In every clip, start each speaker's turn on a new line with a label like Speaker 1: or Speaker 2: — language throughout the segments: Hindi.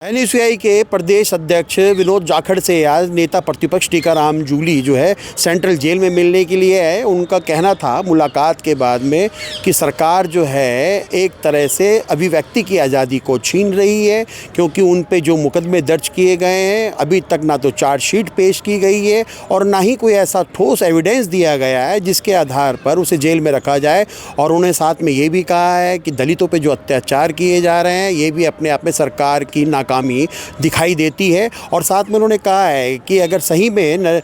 Speaker 1: एनएसयूआई के प्रदेश अध्यक्ष विनोद जाखड़ से आज नेता प्रतिपक्ष टीकाराम जूली जो है सेंट्रल जेल में मिलने के लिए आए। उनका कहना था मुलाकात के बाद में कि सरकार जो है एक तरह से अभिव्यक्ति की आज़ादी को छीन रही है, क्योंकि उन पे जो मुकदमे दर्ज किए गए हैं अभी तक ना तो चार्जशीट पेश की गई है और ना ही कोई ऐसा ठोस एविडेंस दिया गया है जिसके आधार पर उसे जेल में रखा जाए। और उन्हें साथ में ये भी कहा है कि दलितों पर जो अत्याचार किए जा रहे हैं ये भी अपने आप में सरकार की नाकामी दिखाई देती है। और साथ में उन्होंने कहा है कि अगर सही में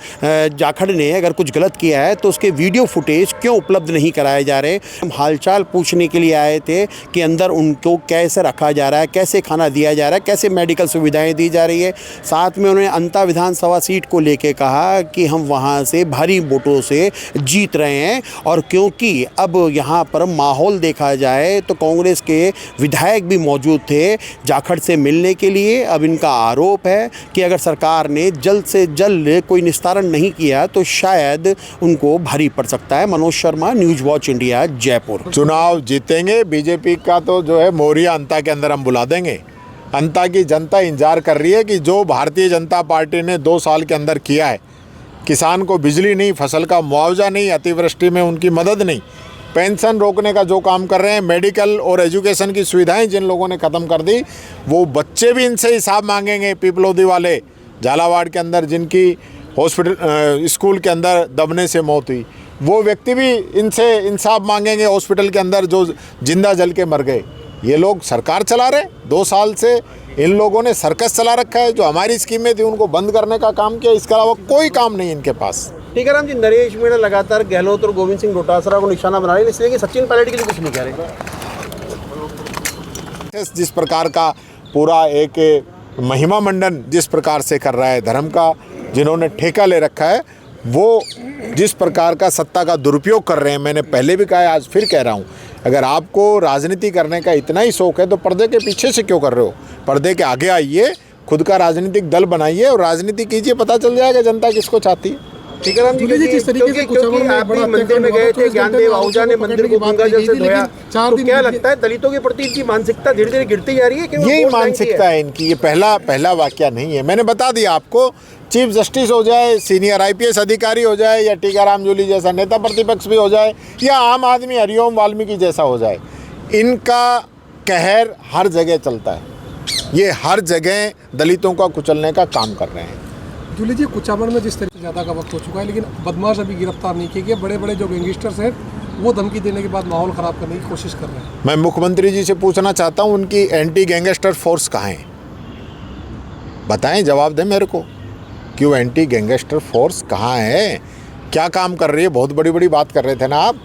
Speaker 1: जाखड़ ने अगर कुछ गलत किया है तो उसके वीडियो फुटेज क्यों उपलब्ध नहीं कराए जा रहे। हम हालचाल पूछने के लिए आए थे कि अंदर उनको कैसे रखा जा रहा है, कैसे खाना दिया जा रहा है, कैसे मेडिकल सुविधाएं दी जा रही है। साथ में उन्होंने अंता विधानसभा सीट को लेकर कहा कि हम वहां से भारी वोटों से जीत रहे हैं। और क्योंकि अब यहाँ पर माहौल देखा जाए तो कांग्रेस के विधायक भी मौजूद थे जाखड़ से मिलने के लिए। अब इनका आरोप है कि अगर सरकार ने जल्द से जल्द कोई निस्तारण नहीं किया तो शायद उनको भारी पड़ सकता है। Manoj Sharma, news watch India, Jaipur.
Speaker 2: चुनाव जीतेंगे बीजेपी का तो जो है मोरिया अंता के अंदर हम बुला देंगे। अंता की जनता इंतजार कर रही है कि जो भारतीय जनता पार्टी ने 2 साल के अंदर किया है, किसान को बिजली नहीं, फसल का मुआवजा नहीं, अतिवृष्टि में उनकी मदद नहीं, पेंशन रोकने का जो काम कर रहे हैं, मेडिकल और एजुकेशन की सुविधाएं जिन लोगों ने ख़त्म कर दी, वो बच्चे भी इनसे हिसाब मांगेंगे। पिपलोदी वाले झालावाड़ के अंदर जिनकी हॉस्पिटल स्कूल के अंदर दबने से मौत हुई, वो व्यक्ति भी इनसे इंसाफ मांगेंगे। हॉस्पिटल के अंदर जो जिंदा जल के मर गए, ये लोग सरकार चला रहे। 2 साल से इन लोगों ने सर्कस चला रखा है। जो हमारी स्कीमें थी उनको बंद करने का काम किया, इसके अलावा कोई काम नहीं इनके पास।
Speaker 1: टीकाराम जी, नरेश मीणा लगातार गहलोत और गोविंद सिंह डोटासरा को निशाना बना रहे हैं, इसलिए कि सचिन पायलट के लिए कुछ नहीं कह रहे।
Speaker 2: जिस प्रकार का पूरा एक महिमा मंडन जिस प्रकार से कर रहा है, धर्म का जिन्होंने ठेका ले रखा है, वो जिस प्रकार का सत्ता का दुरुपयोग कर रहे हैं, मैंने पहले भी कहा है, आज फिर कह रहा हूँ, अगर आपको राजनीति करने का इतना ही शौक है तो पर्दे के पीछे से क्यों कर रहे हो? पर्दे के आगे आइए, खुद का राजनीतिक दल बनाइए और राजनीति कीजिए, पता चल जाएगा जनता किसको चाहती है।
Speaker 1: टीकाराम जी, जिस तरीके से क्योंकि आप भी मंदिर में गए थे, ज्ञानदेव आहूजा ने मंदिर को गंगा जल से धोया, तो क्या लगता है दलितों के प्रति इनकी मानसिकता धीरे धीरे गिरती जा रही है?
Speaker 2: यही मानसिकता है इनकी। ये पहला वाक्य नहीं है, मैंने बता दिया आपको। चीफ जस्टिस हो जाए, सीनियर IPS अधिकारी हो जाए, या टीकाराम जूली जैसा नेता प्रतिपक्ष भी हो जाए, या आम आदमी हरिओम वाल्मीकि जैसा हो जाए, इनका कहर हर जगह चलता है। ये हर जगह दलितों का कुचलने का काम कर रहे हैं।
Speaker 3: जूली जी, कुचामन में जिस तरीके से ज़्यादा का वक्त हो चुका है, लेकिन बदमाश अभी गिरफ्तार नहीं किए गए। बड़े बड़े जो गैंगस्टर्स हैं वो धमकी देने के बाद माहौल ख़राब करने की कोशिश कर रहे हैं।
Speaker 2: मैं मुख्यमंत्री जी से पूछना चाहता हूँ, उनकी एंटी गैंगस्टर फोर्स कहाँ है? बताएं, जवाब दें मेरे को कि वो एंटी गैंगस्टर फोर्स कहाँ है, क्या काम कर रही है? बहुत बड़ी बड़ी बात कर रहे थे ना आप।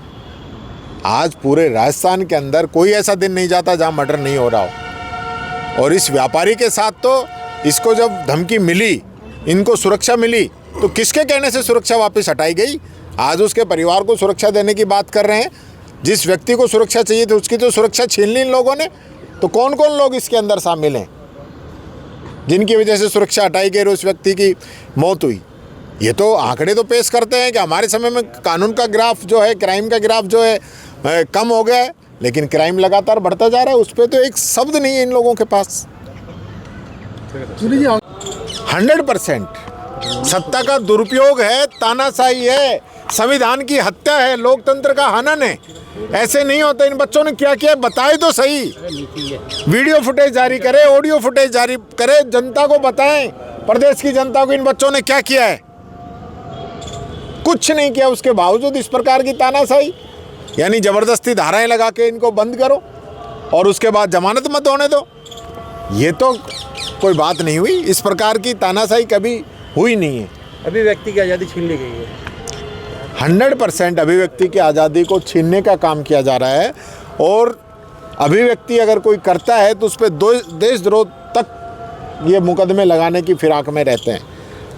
Speaker 2: आज पूरे राजस्थान के अंदर कोई ऐसा दिन नहीं जाता जहाँ मर्डर नहीं हो रहा हो। और इस व्यापारी के साथ तो इसको जब धमकी मिली, इनको सुरक्षा मिली, तो किसके कहने से सुरक्षा वापस हटाई गई? आज उसके परिवार को सुरक्षा देने की बात कर रहे हैं। जिस व्यक्ति को सुरक्षा चाहिए थी उसकी तो सुरक्षा छीन ली इन लोगों ने। तो कौन कौन लोग इसके अंदर शामिल हैं जिनकी वजह से सुरक्षा हटाई गई और उस व्यक्ति की मौत हुई? ये तो आंकड़े तो पेश करते हैं कि हमारे समय में कानून का ग्राफ जो है, क्राइम का ग्राफ जो है कम हो गया है, लेकिन क्राइम लगातार बढ़ता जा रहा है। उस पर तो एक शब्द नहीं है इन लोगों के पास। 100% सत्ता का दुरुपयोग है, तानाशाही है, संविधान की हत्या है, लोकतंत्र का हनन है। ऐसे नहीं होता। इन बच्चों ने क्या किया बताए तो सही। वीडियो फुटेज जारी करे, ऑडियो फुटेज जारी करे, जनता को बताएं, प्रदेश की जनता को इन बच्चों ने क्या किया है। कुछ नहीं किया, उसके बावजूद इस प्रकार की तानाशाही, यानी जबरदस्ती धाराएं लगा के इनको बंद करो और उसके बाद जमानत मत होने दो। ये तो कोई बात नहीं हुई। इस प्रकार की तानाशाही कभी हुई नहीं है।
Speaker 1: अभिव्यक्ति की आज़ादी छीन ली गई है।
Speaker 2: 100% अभिव्यक्ति की आज़ादी को छीनने का काम किया जा रहा है। और अभिव्यक्ति अगर कोई करता है तो उस पर देशद्रोह तक ये मुकदमे लगाने की फिराक में रहते हैं।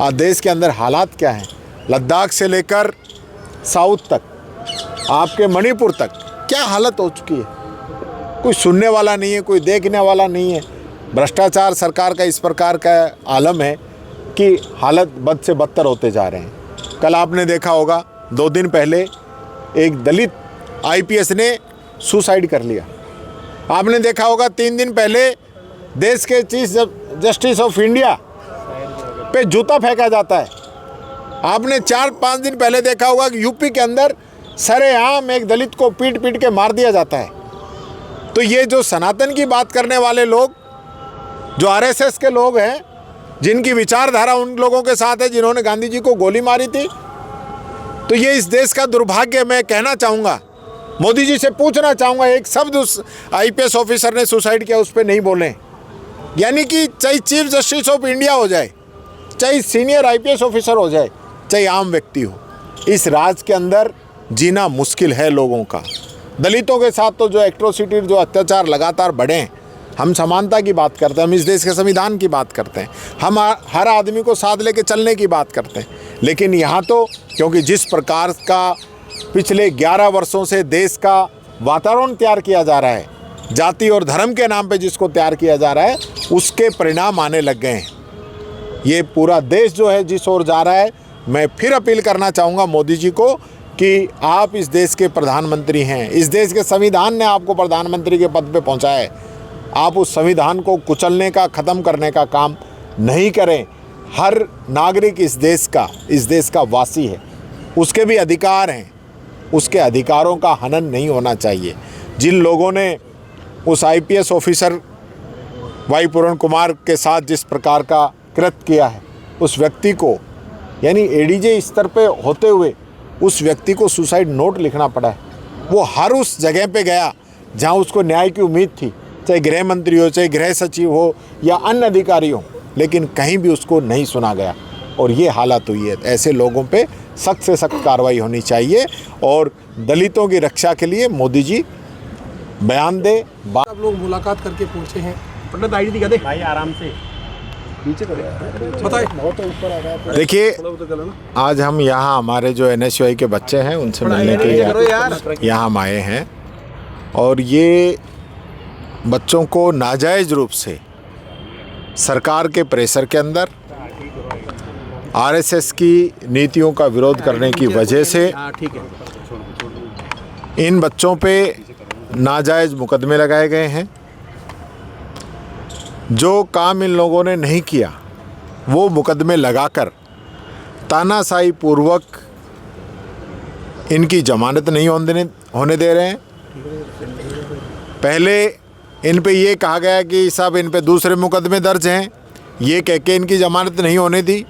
Speaker 2: आज देश के अंदर हालात क्या हैं, लद्दाख से लेकर साउथ तक, आपके मणिपुर तक क्या हालत हो चुकी है। कोई सुनने वाला नहीं है, कोई देखने वाला नहीं है। भ्रष्टाचार सरकार का इस प्रकार का आलम है कि हालत बद से बदतर होते जा रहे हैं। कल आपने देखा होगा, 2 दिन पहले एक दलित IPS ने सुसाइड कर लिया। आपने देखा होगा 3 दिन पहले देश के चीफ जस्टिस ऑफ इंडिया पे जूता फेंका जाता है। आपने 4-5 दिन पहले देखा होगा कि यूपी के अंदर सरेआम एक दलित को पीट पीट के मार दिया जाता है। तो ये जो सनातन की बात करने वाले लोग, जो आरएसएस के लोग हैं, जिनकी विचारधारा उन लोगों के साथ है जिन्होंने गांधी जी को गोली मारी थी, तो ये इस देश का दुर्भाग्य। मैं कहना चाहूँगा, मोदी जी से पूछना चाहूँगा, एक शब्द उस आईपीएस ऑफिसर ने सुसाइड किया उस पर नहीं बोले। यानी कि चाहे चीफ जस्टिस ऑफ इंडिया हो जाए, चाहे सीनियर आईपीएस ऑफिसर हो जाए, चाहे आम व्यक्ति हो, इस राज के अंदर जीना मुश्किल है लोगों का। दलितों के साथ तो जो एट्रोसिटी, जो अत्याचार लगातार बढ़े हैं, हम समानता की बात करते हैं, हम इस देश के संविधान की बात करते हैं, हम हर आदमी को साथ लेके चलने की बात करते हैं, लेकिन यहाँ तो क्योंकि जिस प्रकार का पिछले 11 वर्षों से देश का वातावरण तैयार किया जा रहा है, जाति और धर्म के नाम पे जिसको तैयार किया जा रहा है, उसके परिणाम आने लग गए हैं। ये पूरा देश जो है जिस ओर जा रहा है, मैं फिर अपील करना चाहूँगा मोदी जी को कि आप इस देश के प्रधानमंत्री हैं, इस देश के संविधान ने आपको प्रधानमंत्री के पद पे पहुँचाया है, आप उस संविधान को कुचलने का, ख़त्म करने का काम नहीं करें। हर नागरिक इस देश का वासी है, उसके भी अधिकार हैं, उसके अधिकारों का हनन नहीं होना चाहिए। जिन लोगों ने उस आईपीएस ऑफिसर वाई पूरण कुमार के साथ जिस प्रकार का कृत्य किया है, उस व्यक्ति को, यानी एडीजे स्तर पे होते हुए उस व्यक्ति को सुसाइड नोट लिखना पड़ा है। वो हर उस जगह पे गया जहां उसको न्याय की उम्मीद थी, चाहे गृह मंत्री हो, चाहे गृह सचिव हो या अन्य अधिकारी हो, लेकिन कहीं भी उसको नहीं सुना गया और ये हालत हुई है। ऐसे लोगों पे सख्त से सख्त कार्रवाई होनी चाहिए और दलितों की रक्षा के लिए मोदी जी बयान दे।
Speaker 3: आप लोग मुलाकात करके पहुंचे हैं,
Speaker 1: पंडित आईडी दिखा दे भाई, आराम से
Speaker 3: बताइए।
Speaker 2: देखिए, आज हम यहाँ हमारे जो एनएसयूआई के बच्चे हैं उनसे मिलने के लिए यहाँ हम आए हैं और ये बच्चों को नाजायज़ रूप से सरकार के प्रेशर के अंदर आरएसएस की नीतियों का विरोध करने की वजह से इन बच्चों पे नाजायज़ मुकदमे लगाए गए हैं। जो काम इन लोगों ने नहीं किया वो मुकदमे लगाकर तानाशाही पूर्वक इनकी जमानत नहीं होने दे रहे हैं। पहले इन पे ये कहा गया कि साहब इन पे दूसरे मुकदमे दर्ज हैं, ये कह के इनकी जमानत नहीं होने दी,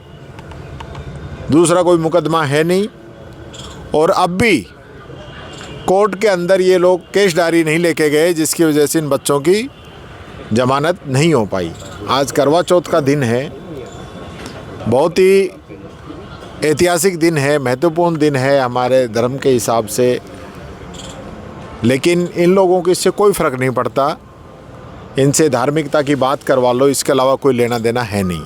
Speaker 2: दूसरा कोई मुकदमा है नहीं। और अब भी कोर्ट के अंदर ये लोग केस डायरी नहीं लेके गए, जिसकी वजह से इन बच्चों की जमानत नहीं हो पाई। आज करवा चौथ का दिन है, बहुत ही ऐतिहासिक दिन है, महत्वपूर्ण दिन है हमारे धर्म के हिसाब से, लेकिन इन लोगों को इससे कोई फ़र्क नहीं पड़ता। इनसे धार्मिकता की बात करवा लो, इसके अलावा कोई लेना देना है नहीं।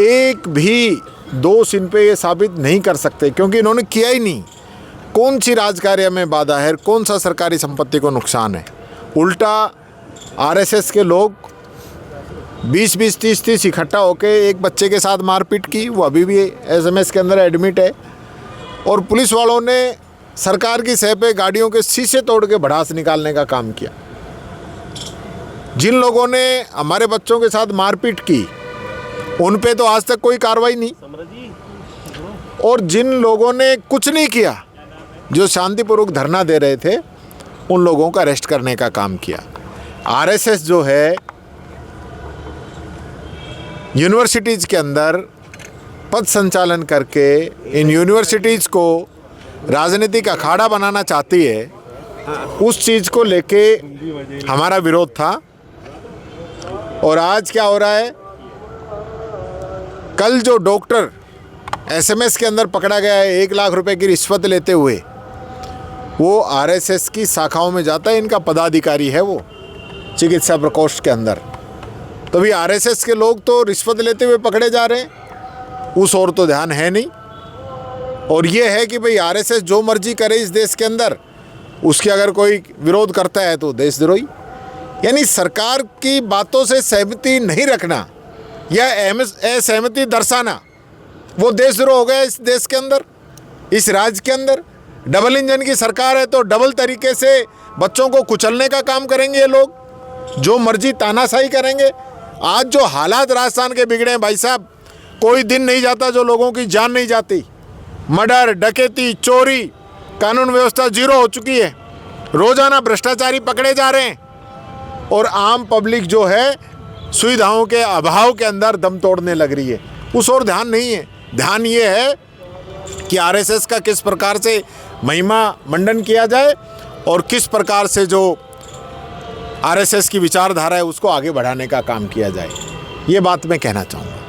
Speaker 2: एक भी दोष इन पे ये साबित नहीं कर सकते क्योंकि इन्होंने किया ही नहीं। कौन सी राजकार्य में बाधा है, कौन सा सरकारी संपत्ति को नुकसान है। उल्टा आरएसएस के लोग 20-20, 30-30 इकट्ठा होकर एक बच्चे के साथ मारपीट की, वो अभी भी एसएमएस के अंदर एडमिट है। और पुलिस वालों ने सरकार की सह पे गाड़ियों के शीशे तोड़ के भड़ास निकालने का काम किया। जिन लोगों ने हमारे बच्चों के साथ मारपीट की उन पे तो आज तक कोई कार्रवाई नहीं, और जिन लोगों ने कुछ नहीं किया, जो शांतिपूर्वक धरना दे रहे थे, उन लोगों का अरेस्ट करने का काम किया। आरएसएस जो है यूनिवर्सिटीज़ के अंदर पद संचालन करके इन यूनिवर्सिटीज़ को राजनीतिक अखाड़ा बनाना चाहती है, उस चीज़ को लेके हमारा विरोध था। और आज क्या हो रहा है, कल जो डॉक्टर एसएमएस के अंदर पकड़ा गया है 1 लाख रुपए की रिश्वत लेते हुए, वो आरएसएस की शाखाओं में जाता है, इनका पदाधिकारी है वो चिकित्सा प्रकोष्ठ के अंदर। तो भी आरएसएस के लोग तो रिश्वत लेते हुए पकड़े जा रहे हैं, उस ओर तो ध्यान है नहीं। और ये है कि भाई आरएसएस जो मर्जी करे इस देश के अंदर, उसके अगर कोई विरोध करता है तो देशद्रोही। यानी सरकार की बातों से सहमति नहीं रखना या असहमति दर्शाना, वो देशद्रोह हो गया इस देश के अंदर, इस राज्य के अंदर। डबल इंजन की सरकार है तो डबल तरीके से बच्चों को कुचलने का काम करेंगे ये लोग, जो मर्जी तानाशाही करेंगे। आज जो हालात राजस्थान के बिगड़े हैं भाई साहब, कोई दिन नहीं जाता जो लोगों की जान नहीं जाती। मर्डर, डकैती, चोरी, कानून व्यवस्था जीरो हो चुकी है। रोजाना भ्रष्टाचारी पकड़े जा रहे हैं और आम पब्लिक जो है सुविधाओं के अभाव के अंदर दम तोड़ने लग रही है। उस ओर ध्यान नहीं है। ध्यान ये है कि आरएसएस का किस प्रकार से महिमा मंडन किया जाए और किस प्रकार से जो आरएसएस की विचारधारा है उसको आगे बढ़ाने का काम किया जाए। ये बात मैं कहना चाहूँगा।